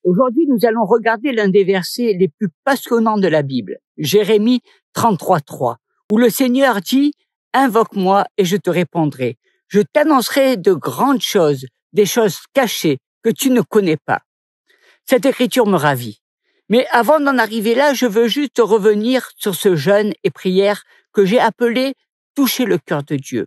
Aujourd'hui, nous allons regarder l'un des versets les plus passionnants de la Bible, Jérémie 33:3, où le Seigneur dit « Invoque-moi et je te répondrai. Je t'annoncerai de grandes choses, des choses cachées que tu ne connais pas. » Cette écriture me ravit. Mais avant d'en arriver là, je veux juste revenir sur ce jeûne et prière que j'ai appelé « Toucher le cœur de Dieu ».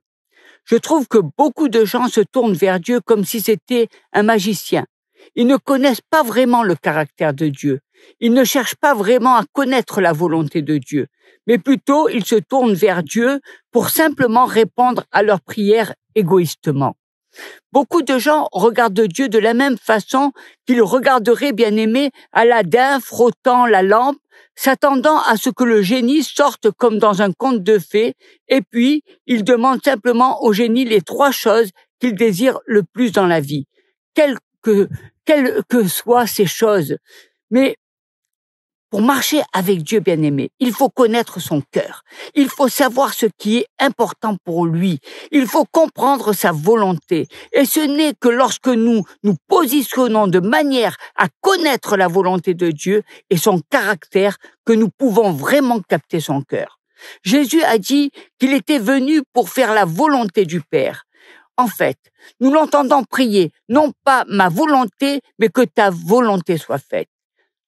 Je trouve que beaucoup de gens se tournent vers Dieu comme si c'était un magicien. Ils ne connaissent pas vraiment le caractère de Dieu. Ils ne cherchent pas vraiment à connaître la volonté de Dieu, mais plutôt ils se tournent vers Dieu pour simplement répondre à leurs prières égoïstement. Beaucoup de gens regardent Dieu de la même façon qu'ils regarderaient, bien-aimé, Aladin frottant la lampe, s'attendant à ce que le génie sorte comme dans un conte de fées, et puis ils demandent simplement au génie les 3 choses qu'ils désirent le plus dans la vie. Quelles que soient ces choses. Mais pour marcher avec Dieu, bien-aimé, il faut connaître son cœur. Il faut savoir ce qui est important pour lui. Il faut comprendre sa volonté. Et ce n'est que lorsque nous nous positionnons de manière à connaître la volonté de Dieu et son caractère que nous pouvons vraiment capter son cœur. Jésus a dit qu'il était venu pour faire la volonté du Père. En fait, nous l'entendons prier, non pas ma volonté, mais que ta volonté soit faite.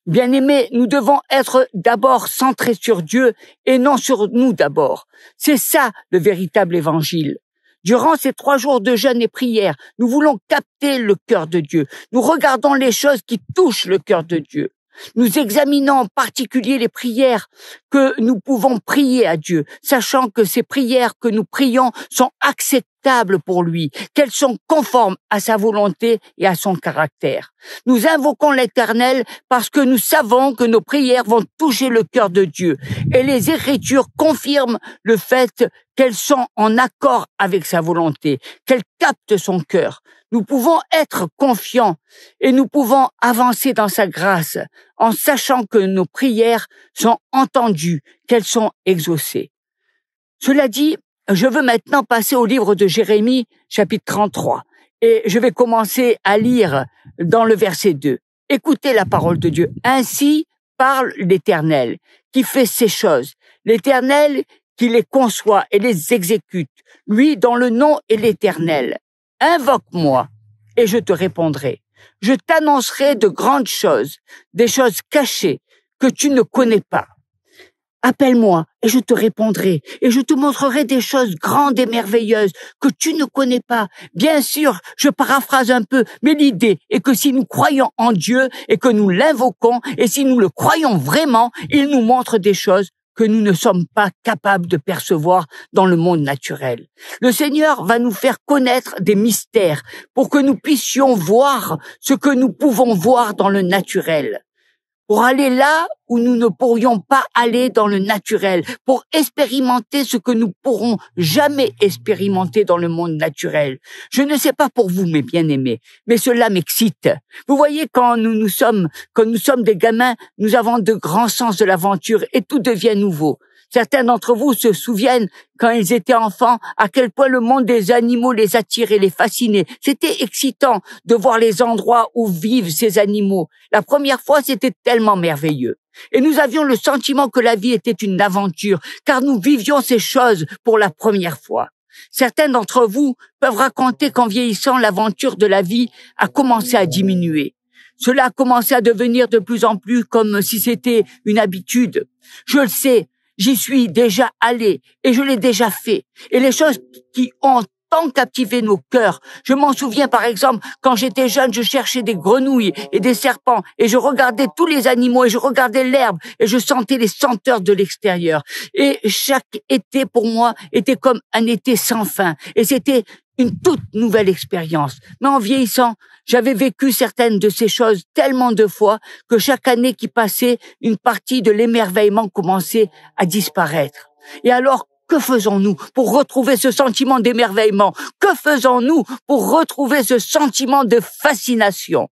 Bien-aimés, nous devons être d'abord centrés sur Dieu et non sur nous d'abord. C'est ça le véritable évangile. Durant ces 3 jours de jeûne et prière, nous voulons capter le cœur de Dieu. Nous regardons les choses qui touchent le cœur de Dieu. Nous examinons en particulier les prières que nous pouvons prier à Dieu, sachant que ces prières que nous prions sont acceptables pour lui, qu'elles sont conformes à sa volonté et à son caractère. Nous invoquons l'Éternel parce que nous savons que nos prières vont toucher le cœur de Dieu. Et les Écritures confirment le fait qu'elles sont en accord avec sa volonté, qu'elles captent son cœur. Nous pouvons être confiants et nous pouvons avancer dans sa grâce en sachant que nos prières sont entendues, qu'elles sont exaucées. Cela dit, je veux maintenant passer au livre de Jérémie, chapitre 33, et je vais commencer à lire dans le verset 2. Écoutez la parole de Dieu. Ainsi parle l'Éternel, qui fait ces choses. L'Éternel qui les conçoit et les exécute, lui dont le nom est l'Éternel. Invoque-moi et je te répondrai. Je t'annoncerai de grandes choses, des choses cachées que tu ne connais pas. Appelle-moi et je te répondrai et je te montrerai des choses grandes et merveilleuses que tu ne connais pas. Bien sûr, je paraphrase un peu, mais l'idée est que si nous croyons en Dieu et que nous l'invoquons et si nous le croyons vraiment, il nous montre des choses que nous ne sommes pas capables de percevoir dans le monde naturel. Le Seigneur va nous faire connaître des mystères pour que nous puissions voir ce que nous pouvons voir dans le naturel. Pour aller là où nous ne pourrions pas aller dans le naturel, pour expérimenter ce que nous pourrons jamais expérimenter dans le monde naturel. Je ne sais pas pour vous, mes bien-aimés, mais cela m'excite. Vous voyez, quand nous sommes des gamins, nous avons de grands sens de l'aventure et tout devient nouveau. Certains d'entre vous se souviennent, quand ils étaient enfants, à quel point le monde des animaux les attirait, les fascinait. C'était excitant de voir les endroits où vivent ces animaux. La première fois, c'était tellement merveilleux. Et nous avions le sentiment que la vie était une aventure, car nous vivions ces choses pour la première fois. Certains d'entre vous peuvent raconter qu'en vieillissant, l'aventure de la vie a commencé à diminuer. Cela a commencé à devenir de plus en plus comme si c'était une habitude. Je le sais. J'y suis déjà allé et je l'ai déjà fait. Et les choses qui ont tant captivé nos cœurs. Je m'en souviens par exemple, quand j'étais jeune, je cherchais des grenouilles et des serpents et je regardais tous les animaux et je regardais l'herbe et je sentais les senteurs de l'extérieur. Et chaque été pour moi était comme un été sans fin. Et c'était une toute nouvelle expérience. Mais en vieillissant, j'avais vécu certaines de ces choses tellement de fois que chaque année qui passait, une partie de l'émerveillement commençait à disparaître. Et alors, que faisons-nous pour retrouver ce sentiment d'émerveillement? Que faisons-nous pour retrouver ce sentiment de fascination?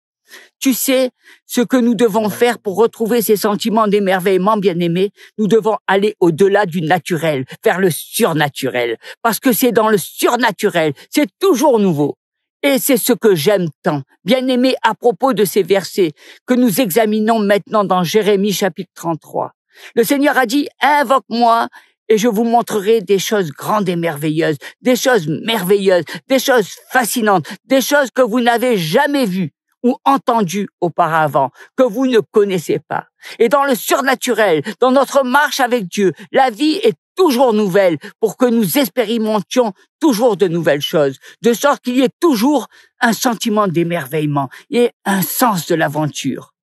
Tu sais ce que nous devons faire pour retrouver ces sentiments d'émerveillement, bien-aimés? Nous devons aller au-delà du naturel, vers le surnaturel. Parce que c'est dans le surnaturel, c'est toujours nouveau. Et c'est ce que j'aime tant. Bien-aimé, à propos de ces versets que nous examinons maintenant dans Jérémie chapitre 33. Le Seigneur a dit, invoque-moi et je vous montrerai des choses grandes et merveilleuses, des choses merveilleuses, des choses fascinantes, des choses que vous n'avez jamais vues ou entendues auparavant, que vous ne connaissez pas. Et dans le surnaturel, dans notre marche avec Dieu, la vie est toujours nouvelle pour que nous expérimentions toujours de nouvelles choses, de sorte qu'il y ait toujours un sentiment d'émerveillement et un sens de l'aventure.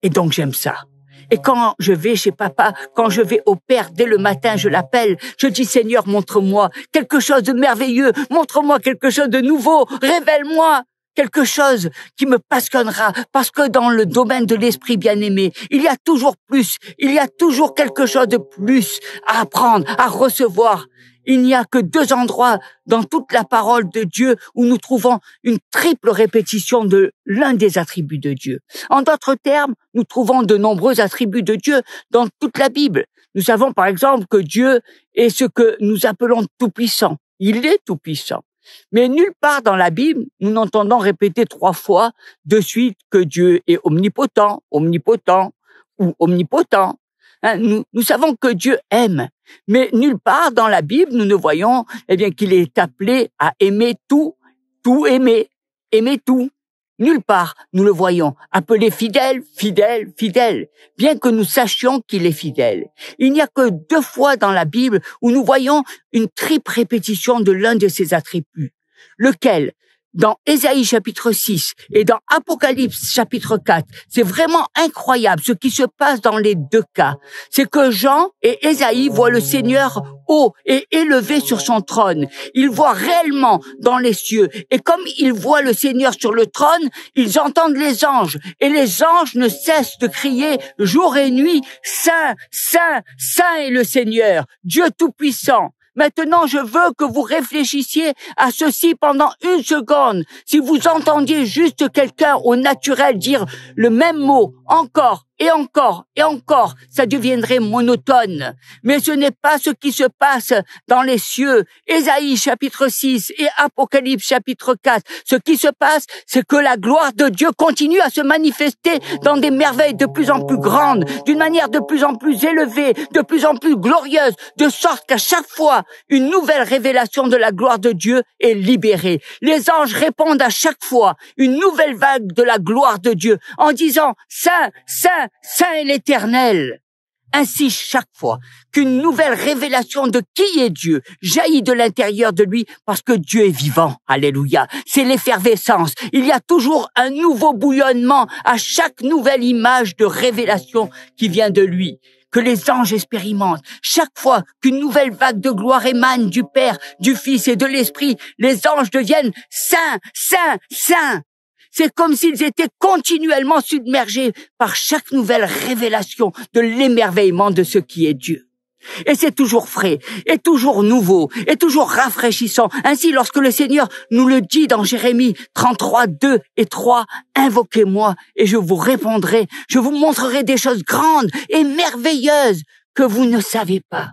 Et donc j'aime ça. Et quand je vais chez papa, quand je vais au père, dès le matin, je l'appelle, je dis Seigneur, montre-moi quelque chose de merveilleux, montre-moi quelque chose de nouveau, révèle-moi quelque chose qui me passionnera, parce que dans le domaine de l'esprit bien-aimé, il y a toujours plus, il y a toujours quelque chose de plus à apprendre, à recevoir. Il n'y a que 2 endroits dans toute la parole de Dieu où nous trouvons une triple répétition de l'un des attributs de Dieu. En d'autres termes, nous trouvons de nombreux attributs de Dieu dans toute la Bible. Nous savons par exemple que Dieu est ce que nous appelons tout-puissant. Il est tout-puissant. Mais nulle part dans la Bible, nous n'entendons répéter 3 fois de suite que Dieu est omnipotent, omnipotent ou omnipotent. Nous savons que Dieu aime, mais nulle part dans la Bible, nous ne voyons qu'il est appelé à aimer tout aimer, aimer tout. Nulle part, nous le voyons, appelé fidèle, fidèle, fidèle, bien que nous sachions qu'il est fidèle. Il n'y a que 2 fois dans la Bible où nous voyons une triple répétition de l'un de ses attributs. Lequel? Dans Ésaïe chapitre 6 et dans Apocalypse chapitre 4, c'est vraiment incroyable ce qui se passe dans les 2 cas. C'est que Jean et Ésaïe voient le Seigneur haut et élevé sur son trône. Ils voient réellement dans les cieux. Et comme ils voient le Seigneur sur le trône, ils entendent les anges. Et les anges ne cessent de crier jour et nuit, Saint, Saint, Saint est le Seigneur, Dieu Tout-Puissant. Maintenant, je veux que vous réfléchissiez à ceci pendant 1 seconde. Si vous entendiez juste quelqu'un au naturel dire le même mot encore et encore et encore, ça deviendrait monotone. Mais ce n'est pas ce qui se passe dans les cieux. Ésaïe chapitre 6 et Apocalypse chapitre 4. Ce qui se passe, c'est que la gloire de Dieu continue à se manifester dans des merveilles de plus en plus grandes, d'une manière de plus en plus élevée, de plus en plus glorieuse, de sorte qu'à chaque fois, une nouvelle révélation de la gloire de Dieu est libérée. Les anges répondent à chaque fois une nouvelle vague de la gloire de Dieu en disant « Saint, Saint, Saint est l'Éternel ». Ainsi, chaque fois qu'une nouvelle révélation de qui est Dieu jaillit de l'intérieur de lui, parce que Dieu est vivant, alléluia, c'est l'effervescence. Il y a toujours un nouveau bouillonnement à chaque nouvelle image de révélation qui vient de lui, que les anges expérimentent. Chaque fois qu'une nouvelle vague de gloire émane du Père, du Fils et de l'Esprit, les anges deviennent saints, saints, saints. C'est comme s'ils étaient continuellement submergés par chaque nouvelle révélation de l'émerveillement de ce qui est Dieu. Et c'est toujours frais, et toujours nouveau, et toujours rafraîchissant. Ainsi, lorsque le Seigneur nous le dit dans Jérémie 33, 2 et 3, « Invoquez-moi et je vous répondrai, je vous montrerai des choses grandes et merveilleuses que vous ne savez pas. »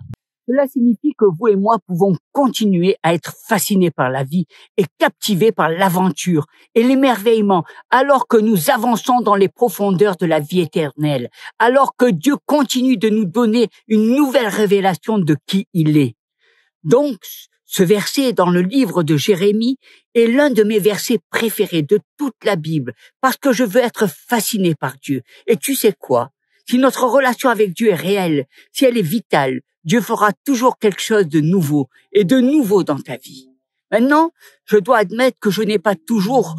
Cela signifie que vous et moi pouvons continuer à être fascinés par la vie et captivés par l'aventure et l'émerveillement alors que nous avançons dans les profondeurs de la vie éternelle, alors que Dieu continue de nous donner une nouvelle révélation de qui il est. Donc, ce verset dans le livre de Jérémie est l'un de mes versets préférés de toute la Bible parce que je veux être fasciné par Dieu. Et tu sais quoi? Si notre relation avec Dieu est réelle, si elle est vitale, Dieu fera toujours quelque chose de nouveau et de nouveau dans ta vie. Maintenant, je dois admettre que je n'ai pas toujours,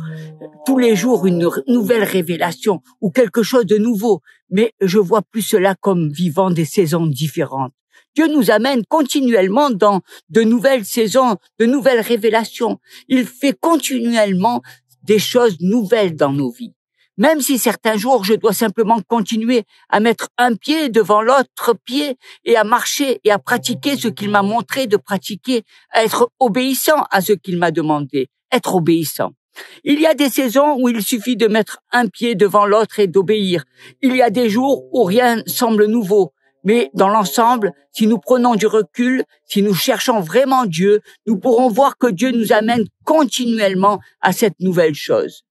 tous les jours, une nouvelle révélation ou quelque chose de nouveau, mais je vois plus cela comme vivant des saisons différentes. Dieu nous amène continuellement dans de nouvelles saisons, de nouvelles révélations. Il fait continuellement des choses nouvelles dans nos vies. Même si certains jours, je dois simplement continuer à mettre un pied devant l'autre pied et à marcher et à pratiquer ce qu'il m'a montré de pratiquer, à être obéissant à ce qu'il m'a demandé, être obéissant. Il y a des saisons où il suffit de mettre un pied devant l'autre et d'obéir. Il y a des jours où rien semble nouveau, Mais dans l'ensemble, si nous prenons du recul, si nous cherchons vraiment Dieu, nous pourrons voir que Dieu nous amène continuellement à cette nouvelle chose.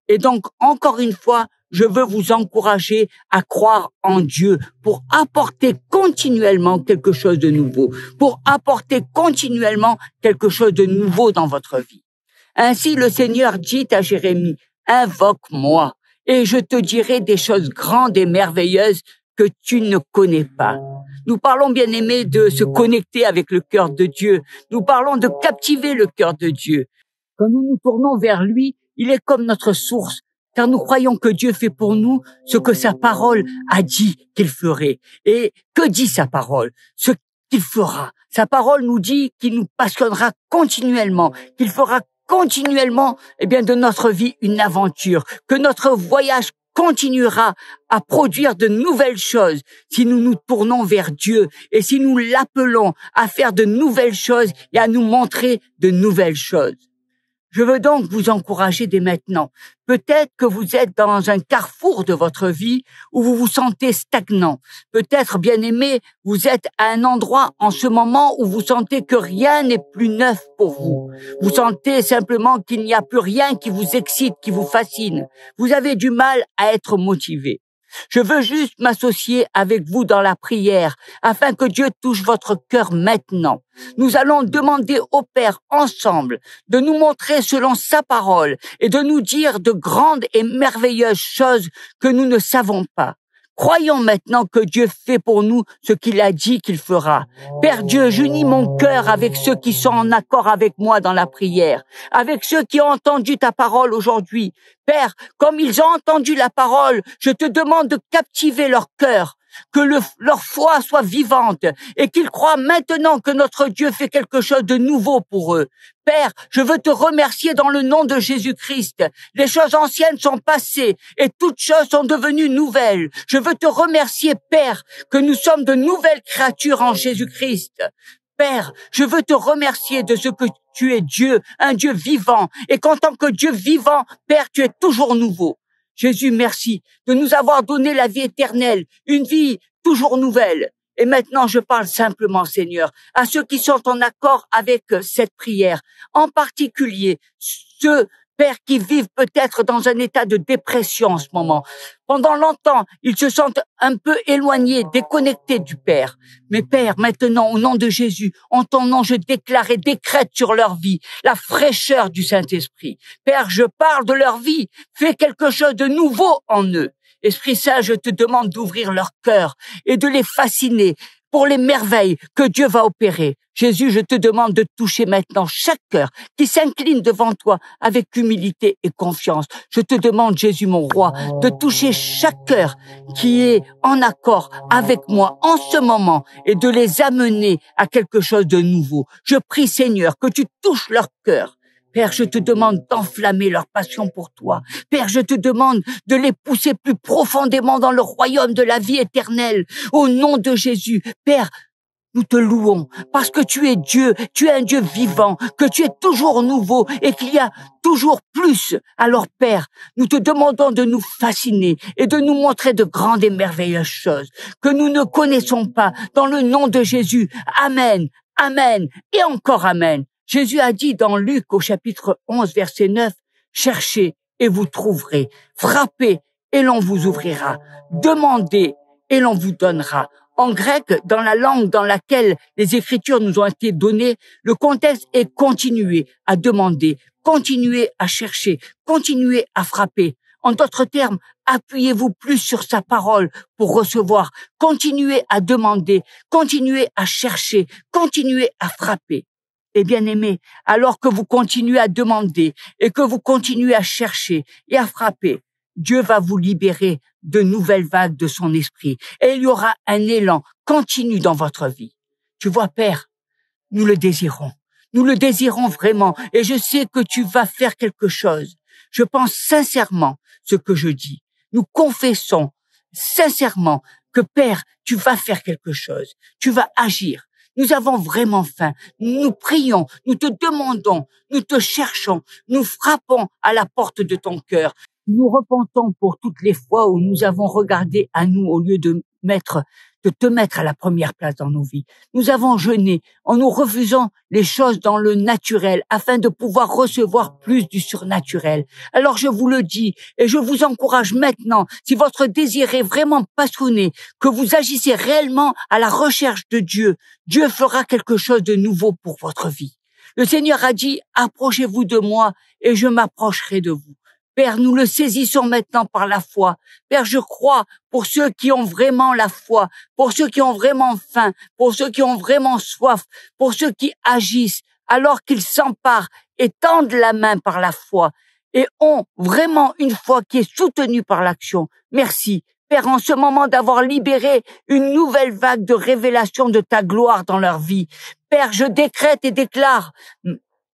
Et donc, encore une fois, je veux vous encourager à croire en Dieu pour apporter continuellement quelque chose de nouveau, pour apporter continuellement quelque chose de nouveau dans votre vie. Ainsi, le Seigneur dit à Jérémie, « Invoque-moi, et je te dirai des choses grandes et merveilleuses que tu ne connais pas. » Nous parlons, bien aimés, de se connecter avec le cœur de Dieu. Nous parlons de captiver le cœur de Dieu. Quand nous nous tournons vers lui, il est comme notre source, car nous croyons que Dieu fait pour nous ce que sa parole a dit qu'il ferait. Et que dit sa parole? Ce qu'il fera. Sa parole nous dit qu'il nous passionnera continuellement, qu'il fera continuellement, de notre vie une aventure, que notre voyage continuera à produire de nouvelles choses si nous nous tournons vers Dieu et si nous l'appelons à faire de nouvelles choses et à nous montrer de nouvelles choses. Je veux donc vous encourager dès maintenant. Peut-être que vous êtes dans un carrefour de votre vie où vous vous sentez stagnant. Peut-être, bien-aimé, vous êtes à un endroit en ce moment où vous sentez que rien n'est plus neuf pour vous. Vous sentez simplement qu'il n'y a plus rien qui vous excite, qui vous fascine. Vous avez du mal à être motivé. Je veux juste m'associer avec vous dans la prière afin que Dieu touche votre cœur maintenant. Nous allons demander au Père ensemble de nous montrer selon sa parole et de nous dire de grandes et merveilleuses choses que nous ne savons pas. Croyons maintenant que Dieu fait pour nous ce qu'il a dit qu'il fera. Père Dieu, j'unis mon cœur avec ceux qui sont en accord avec moi dans la prière, avec ceux qui ont entendu ta parole aujourd'hui. Père, comme ils ont entendu la parole, je te demande de captiver leur cœur, que leur foi soit vivante et qu'ils croient maintenant que notre Dieu fait quelque chose de nouveau pour eux. Père, je veux te remercier dans le nom de Jésus-Christ. Les choses anciennes sont passées et toutes choses sont devenues nouvelles. Je veux te remercier, Père, que nous sommes de nouvelles créatures en Jésus-Christ. Père, je veux te remercier de ce que tu es Dieu, un Dieu vivant, et qu'en tant que Dieu vivant, Père, tu es toujours nouveau. Jésus, merci de nous avoir donné la vie éternelle, une vie toujours nouvelle. Et maintenant, je parle simplement, Seigneur, à ceux qui sont en accord avec cette prière, en particulier ceux, Père, qui vivent peut-être dans un état de dépression en ce moment. Pendant longtemps, ils se sentent un peu éloignés, déconnectés du Père. Mais Père, maintenant, au nom de Jésus, en ton nom, je déclare et décrète sur leur vie la fraîcheur du Saint-Esprit. Père, je parle de leur vie. Fais quelque chose de nouveau en eux. Esprit Saint, je te demande d'ouvrir leur cœur et de les fasciner pour les merveilles que Dieu va opérer. Jésus, je te demande de toucher maintenant chaque cœur qui s'incline devant toi avec humilité et confiance. Je te demande, Jésus, mon roi, de toucher chaque cœur qui est en accord avec moi en ce moment et de les amener à quelque chose de nouveau. Je prie, Seigneur, que tu touches leur cœur. Père, je te demande d'enflammer leur passion pour toi. Père, je te demande de les pousser plus profondément dans le royaume de la vie éternelle. Au nom de Jésus, Père, nous te louons parce que tu es Dieu, tu es un Dieu vivant, que tu es toujours nouveau et qu'il y a toujours plus. Alors Père, nous te demandons de nous fasciner et de nous montrer de grandes et merveilleuses choses que nous ne connaissons pas. Dans le nom de Jésus, Amen, Amen et encore Amen. Jésus a dit dans Luc au chapitre 11, verset 9, « Cherchez et vous trouverez, frappez et l'on vous ouvrira, demandez et l'on vous donnera. » En grec, dans la langue dans laquelle les Écritures nous ont été données, le contexte est continuer à demander, continuer à chercher, continuer à frapper. En d'autres termes, appuyez-vous plus sur sa parole pour recevoir, continuez à demander, continuez à chercher, continuez à frapper. Et bien aimé, alors que vous continuez à demander et que vous continuez à chercher et à frapper, Dieu va vous libérer de nouvelles vagues de son esprit et il y aura un élan continu dans votre vie. Tu vois, Père, nous le désirons vraiment et je sais que tu vas faire quelque chose. Je pense sincèrement ce que je dis. Nous confessons sincèrement que Père, tu vas faire quelque chose, tu vas agir. Nous avons vraiment faim. Nous prions, nous te demandons, nous te cherchons, nous frappons à la porte de ton cœur. Nous repentons pour toutes les fois où nous avons regardé à nous au lieu de mettre de te mettre à la première place dans nos vies. Nous avons jeûné en nous refusant les choses dans le naturel afin de pouvoir recevoir plus du surnaturel. Alors je vous le dis et je vous encourage maintenant, si votre désir est vraiment passionné, que vous agissez réellement à la recherche de Dieu, Dieu fera quelque chose de nouveau pour votre vie. Le Seigneur a dit, approchez-vous de moi et je m'approcherai de vous. Père, nous le saisissons maintenant par la foi. Père, je crois pour ceux qui ont vraiment la foi, pour ceux qui ont vraiment faim, pour ceux qui ont vraiment soif, pour ceux qui agissent alors qu'ils s'emparent et tendent la main par la foi et ont vraiment une foi qui est soutenue par l'action. Merci, Père, en ce moment d'avoir libéré une nouvelle vague de révélation de ta gloire dans leur vie. Père, je décrète et déclare,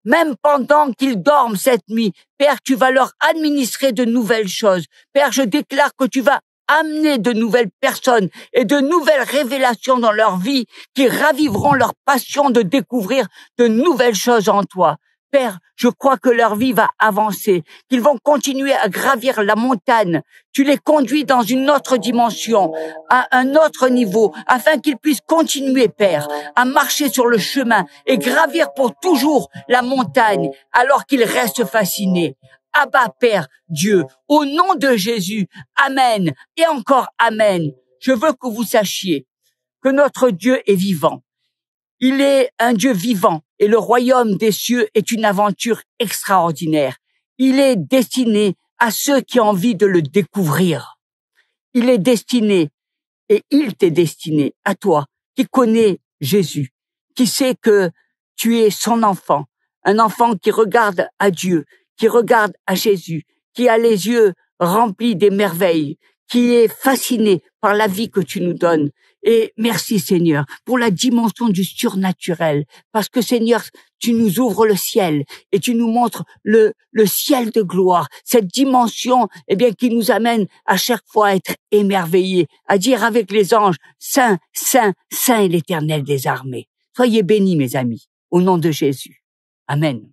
même pendant qu'ils dorment cette nuit, Père, tu vas leur administrer de nouvelles choses. Père, je déclare que tu vas amener de nouvelles personnes et de nouvelles révélations dans leur vie qui raviveront leur passion de découvrir de nouvelles choses en toi. Père, je crois que leur vie va avancer, qu'ils vont continuer à gravir la montagne. Tu les conduis dans une autre dimension, à un autre niveau, afin qu'ils puissent continuer, Père, à marcher sur le chemin et gravir pour toujours la montagne, alors qu'ils restent fascinés. Abba, Père, Dieu, au nom de Jésus, Amen, et encore Amen. Je veux que vous sachiez que notre Dieu est vivant. Il est un Dieu vivant et le royaume des cieux est une aventure extraordinaire. Il est destiné à ceux qui ont envie de le découvrir. Il est destiné et il t'est destiné à toi qui connais Jésus, qui sait que tu es son enfant, un enfant qui regarde à Dieu, qui regarde à Jésus, qui a les yeux remplis des merveilles, qui est fasciné par la vie que tu nous donnes. Et merci Seigneur pour la dimension du surnaturel, parce que Seigneur, tu nous ouvres le ciel et tu nous montres le ciel de gloire, cette dimension qui nous amène à chaque fois à être émerveillés, à dire avec les anges, Saint, Saint, Saint est l'Éternel des armées. Soyez bénis mes amis, au nom de Jésus. Amen.